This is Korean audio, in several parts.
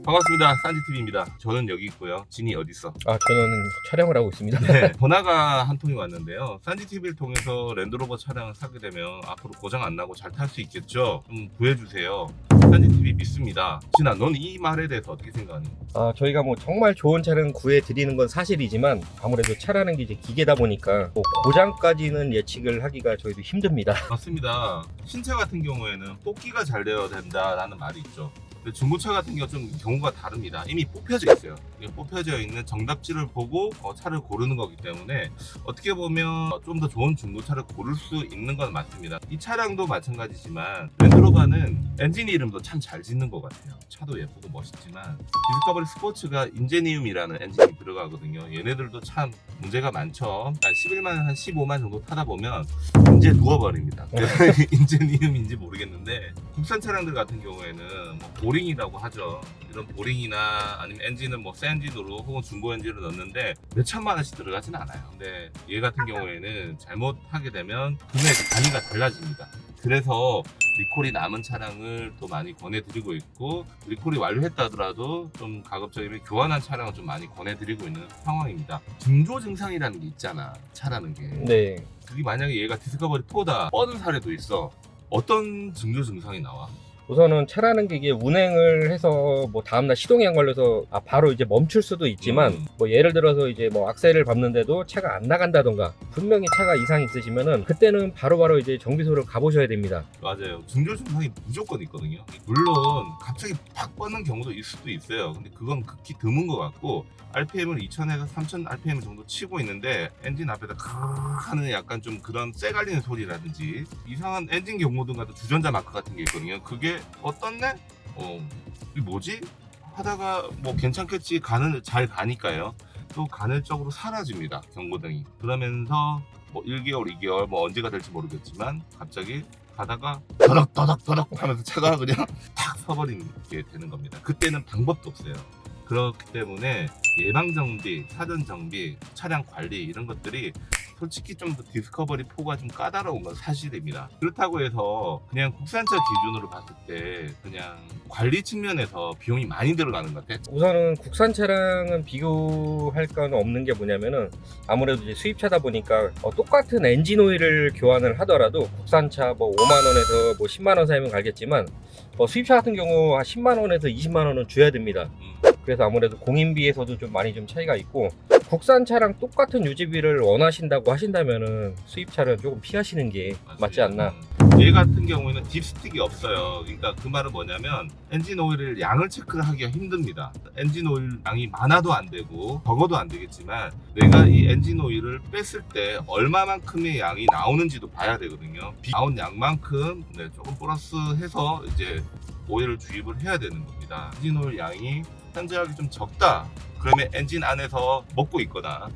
반갑습니다. 싼지TV입니다. 저는 여기 있고요. 진이 어디 있어? 저는 촬영을 하고 있습니다. 네, 전화가 한 통이 왔는데요. 싼지TV를 통해서 랜드로버 차량을 사게 되면 앞으로 고장 안 나고 잘 탈 수 있겠죠? 좀 구해주세요. 싼지TV 믿습니다. 진아, 넌 이 말에 대해서 어떻게 생각하니? 저희가 뭐 정말 좋은 차량 구해드리는 건 사실이지만 아무래도 차라는 게 이제 기계다 보니까 뭐 고장까지는 예측을 하기가 저희도 힘듭니다. 맞습니다. 신차 같은 경우에는 뽑기가 잘 되어야 된다라는 말이 있죠. 근데 중고차 같은 경우 좀 경우가 다릅니다. 이미 뽑혀져 있어요. 뽑혀져 있는 정답지를 보고 차를 고르는 거기 때문에 어떻게 보면 좀 더 좋은 중고차를 고를 수 있는 건 맞습니다. 이 차량도 마찬가지지만 랜드로버는 엔진 이름도 참 잘 짓는 것 같아요. 차도 예쁘고 멋있지만 디스커버리 스포츠가 인제니움이라는 엔진이 들어가거든요. 얘네들도 참 문제가 많죠. 11만 한 15만 정도 타다 보면 이제 누워버립니다. 인제니움인지 모르겠는데 국산 차량들 같은 경우에는 뭐 보링이라고 하죠. 이런 보링이나 아니면 엔진은 뭐 새 엔진으로 혹은 중고 엔진으로 넣는데 몇 천만 원씩 들어가진 않아요. 근데 얘 같은 경우에는 잘못하게 되면 금액 단위가 달라집니다. 그래서 리콜이 남은 차량을 또 많이 권해드리고 있고, 리콜이 완료했다 하더라도 좀 가급적이면 교환한 차량을 좀 많이 권해드리고 있는 상황입니다. 징조 증상이라는 게 있잖아, 차라는 게. 네. 그게 만약에 얘가 디스커버리 4다 뻗은 사례도 있어. 어떤 징조 증상이 나와? 우선은 차라는 게 이게 운행을 해서 뭐 다음날 시동이 안 걸려서 바로 이제 멈출 수도 있지만 뭐 예를 들어서 이제 뭐 악셀을 밟는데도 차가 안 나간다던가 분명히 차가 이상이 있으시면은 그때는 바로바로 이제 정비소를 가보셔야 됩니다. 맞아요. 징조 증상이 무조건 있거든요. 물론 갑자기 팍 뻗는 경우도 있을 수도 있어요. 근데 그건 극히 드문 것 같고, RPM을 2000에서 3000 RPM 정도 치고 있는데 엔진 앞에다 크르르 하는 약간 좀 그런 쇠 갈리는 소리라든지 이상한 엔진 경고등 같은 주전자 마크 같은 게 있거든요. 그게 떴네? 이게 뭐지? 하다가 뭐 괜찮겠지, 간을 잘 가니까요. 또 간헐적으로 사라집니다, 경고등이. 그러면서 뭐 1개월, 2개월 뭐 언제가 될지 모르겠지만 갑자기 가다가 더덕더덕더덕 하면서 차가 그냥 탁 서버리게 되는 겁니다. 그때는 방법도 없어요. 그렇기 때문에 예방정비, 사전정비, 차량 관리 이런 것들이 솔직히 좀 더 디스커버리 4가 좀 까다로운 건 사실입니다. 그렇다고 해서 그냥 국산차 기준으로 봤을 때 그냥 관리 측면에서 비용이 많이 들어가는 것 같아요. 우선은 국산 차량은 비교할 건 없는 게 뭐냐면은 아무래도 이제 수입차다 보니까 똑같은 엔진 오일을 교환을 하더라도 국산차 뭐 5만 원에서 뭐 10만 원 사이면 갈겠지만 수입차 같은 경우 한 10만 원에서 20만 원은 줘야 됩니다. 그래서 아무래도 공인비에서도 좀 많이 좀 차이가 있고, 국산 차랑 똑같은 유지비를 원하신다고 하신다면은 수입차는 조금 피하시는 게 맞지 않나. 얘 같은 경우에는 딥스틱이 없어요. 그러니까 그 말은 뭐냐면 엔진 오일을 양을 체크를 하기가 힘듭니다. 엔진 오일 양이 많아도 안 되고 적어도 안 되겠지만 내가 이 엔진 오일을 뺐을 때 얼마만큼의 양이 나오는지도 봐야 되거든요. 나온 양만큼 조금 플러스해서 이제 오일을 주입을 해야 되는 겁니다. 엔진 오일 양이 현저하게 좀 적다 그러면 엔진 안에서 먹고 있거나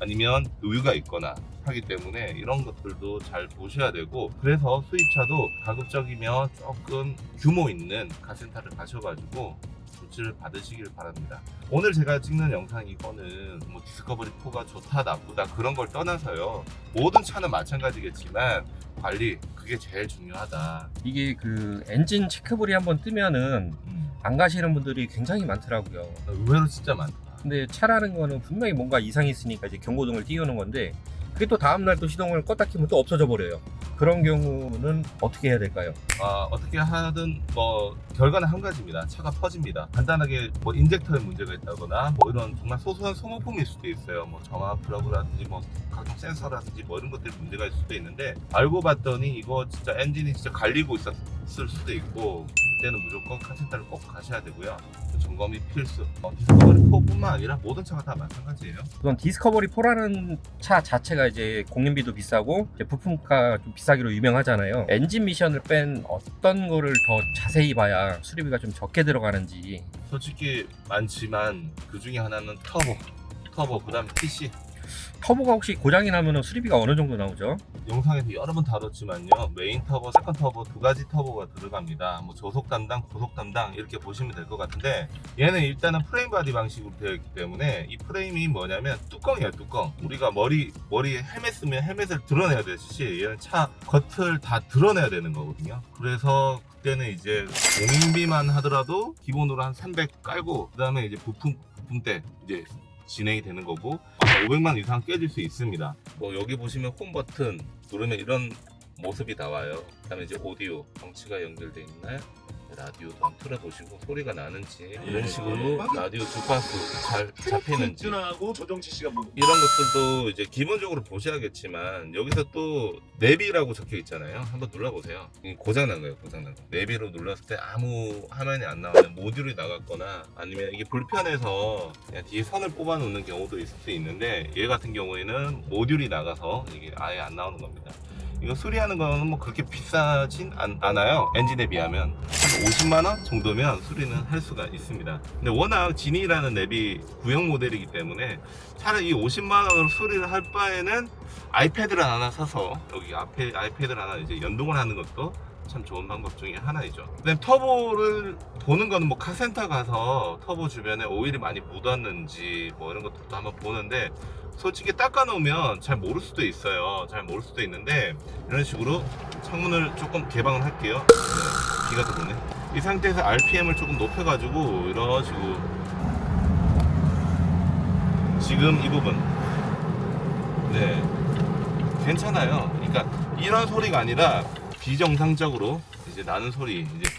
아니면 누유가 있거나 하기 때문에 이런 것들도 잘 보셔야 되고, 그래서 수입차도 가급적이면 조금 규모 있는 카센터를 가셔가지고 조치를 받으시길 바랍니다. 오늘 제가 찍는 영상 이거는 뭐 디스커버리 4가 좋다 나쁘다 그런 걸 떠나서요, 모든 차는 마찬가지겠지만 관리, 그게 제일 중요하다. 이게 그 엔진 체크볼이 한번 뜨면은 안 가시는 분들이 굉장히 많더라고요. 의외로 진짜 많다. 근데 차라는 거는 분명히 뭔가 이상이 있으니까 이제 경고등을 띄우는 건데, 그게 또 다음날 또 시동을 껐다 켜면 또 없어져 버려요. 그런 경우는 어떻게 해야 될까요? 어떻게 하든 뭐 결과는 한 가지입니다. 차가 퍼집니다. 간단하게 뭐 인젝터에 문제가 있다거나 뭐 이런 정말 소소한 소모품일 수도 있어요. 뭐 점화 플러그라든지 뭐 각종 센서라든지 뭐 이런 것들이 문제가 있을 수도 있는데, 알고 봤더니 이거 진짜 엔진이 진짜 갈리고 있었을 수도 있고, 그때는 무조건 카센터를 꼭 가셔야 되고요. 점검이 필수. 디스커버리 4뿐만 아니라 모든 차가 다 마찬가지예요. 우선 디스커버리 4라는 차 자체가 이제 공인비도 비싸고 이제 부품가 좀 비싸기로 유명하잖아요. 엔진 미션을 뺀 어떤 거를 더 자세히 봐야 수리비가 좀 적게 들어가는지. 솔직히 많지만 그 중에 하나는 터보, 그 다음에 TC. 터보가 혹시 고장이 나면 수리비가 어느 정도 나오죠? 영상에서 여러 번 다뤘지만요, 메인 터보, 세컨 터보 두 가지 터보가 들어갑니다. 뭐 저속 담당, 고속 담당 이렇게 보시면 될 것 같은데, 얘는 일단은 프레임 바디 방식으로 되어 있기 때문에 이 프레임이 뭐냐면 뚜껑이에요, 뚜껑. 우리가 머리에 헬멧 쓰면 헬멧을 드러내야 되듯이 얘는 차 겉을 다 드러내야 되는 거거든요. 그래서 그때는 이제 공인비만 하더라도 기본으로 한 300 깔고 그다음에 이제 부품 때 이제 진행이 되는 거고 500만 이상 깨질 수 있습니다. 뭐 여기 보시면 홈 버튼 누르면 이런 모습이 나와요. 그다음에 이제 오디오 정치가 연결돼 있나요? 라디오도 한번 틀어보시고 소리가 나는지 이런 식으로 라디오 주파수 잘 잡히는지 하고 조정치 씨가 뭐 이런 것들도 이제 기본적으로 보셔야겠지만 여기서 또 내비라고 적혀 있잖아요. 한번 눌러보세요. 이게 고장난 거예요. 고장난 거. 내비로 눌렀을 때 아무 화면이 안 나와요. 모듈이 나갔거나 아니면 이게 불편해서 그냥 뒤에 선을 뽑아 놓는 경우도 있을 수 있는데 얘 같은 경우에는 모듈이 나가서 이게 아예 안 나오는 겁니다. 이거 수리하는 거는 뭐 그렇게 비싸진 않아요. 엔진에 비하면 한 50만원 정도면 수리는 할 수가 있습니다. 근데 워낙 지니라는 랩이 구형 모델이기 때문에 차라리 이 50만원으로 수리를 할 바에는 아이패드를 하나 사서 여기 앞에 아이패드를 하나 이제 연동을 하는 것도 참 좋은 방법 중에 하나이죠. 그다음 터보를 보는 거는 뭐 카센터 가서 터보 주변에 오일이 많이 묻었는지 뭐 이런 것도 한번 보는데 솔직히 닦아 놓으면 잘 모를 수도 있어요. 잘 모를 수도 있는데 이런 식으로 창문을 조금 개방을 할게요. 네, 비가 들어오네. 이 상태에서 RPM을 조금 높여가지고 이런 식으로 지금 이 부분 네 괜찮아요. 그러니까 이런 소리가 아니라 비정상적으로 이제 나는 소리 이제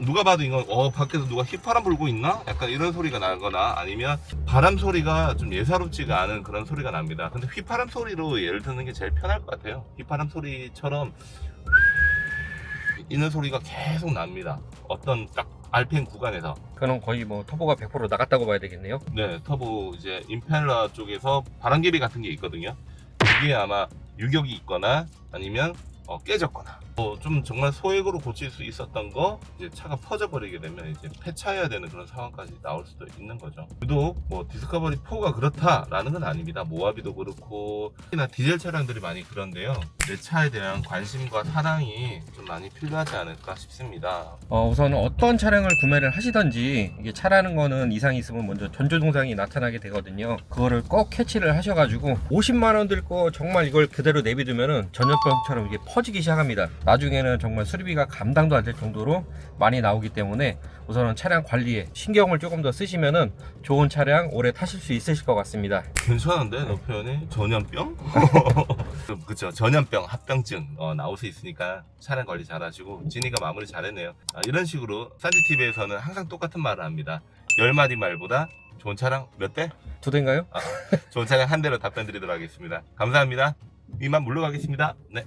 누가 봐도 이건 밖에서 누가 휘파람 불고 있나? 약간 이런 소리가 나거나 아니면 바람 소리가 좀 예사롭지가 않은 그런 소리가 납니다. 근데 휘파람 소리로 예를 드는 게 제일 편할 것 같아요. 휘파람 소리처럼 이런 소리가 계속 납니다. 어떤 딱 RPM 구간에서. 그럼 거의 뭐 터보가 100% 나갔다고 봐야 되겠네요. 네, 터보 이제 임펠러 쪽에서 바람개비 같은 게 있거든요. 이게 아마 유격이 있거나 아니면 깨졌거나 좀 정말 소액으로 고칠 수 있었던 거 이제 차가 퍼져버리게 되면 이제 폐차해야 되는 그런 상황까지 나올 수도 있는 거죠. 유독 뭐 디스커버리 4가 그렇다라는 건 아닙니다. 모하비도 그렇고 특히나 디젤 차량들이 많이 그런데요. 내 차에 대한 관심과 사랑이 좀 많이 필요하지 않을까 싶습니다. 우선은 어떤 차량을 구매를 하시던지 이게 차라는 거는 이상이 있으면 먼저 전조동상이 나타나게 되거든요. 그거를 꼭 캐치를 하셔가지고 50만 원 들 거 정말 이걸 그대로 내비두면은 전염병처럼 이게 퍼지기 시작합니다. 나중에는 정말 수리비가 감당도 안 될 정도로 많이 나오기 때문에 우선은 차량 관리에 신경을 조금 더 쓰시면은 좋은 차량 오래 타실 수 있으실 것 같습니다. 괜찮은데 너 표현이? 전염병? 그쵸, 전염병, 합병증 나올 수 있으니까 차량 관리 잘 하시고 지니가 마무리 잘했네요. 이런 식으로 산지TV에서는 항상 똑같은 말을 합니다. 10마디 말보다 좋은 차량 몇 대? 2대인가요? 좋은 차량 한 대로 답변 드리도록 하겠습니다. 감사합니다. 이만 물러가겠습니다. 네.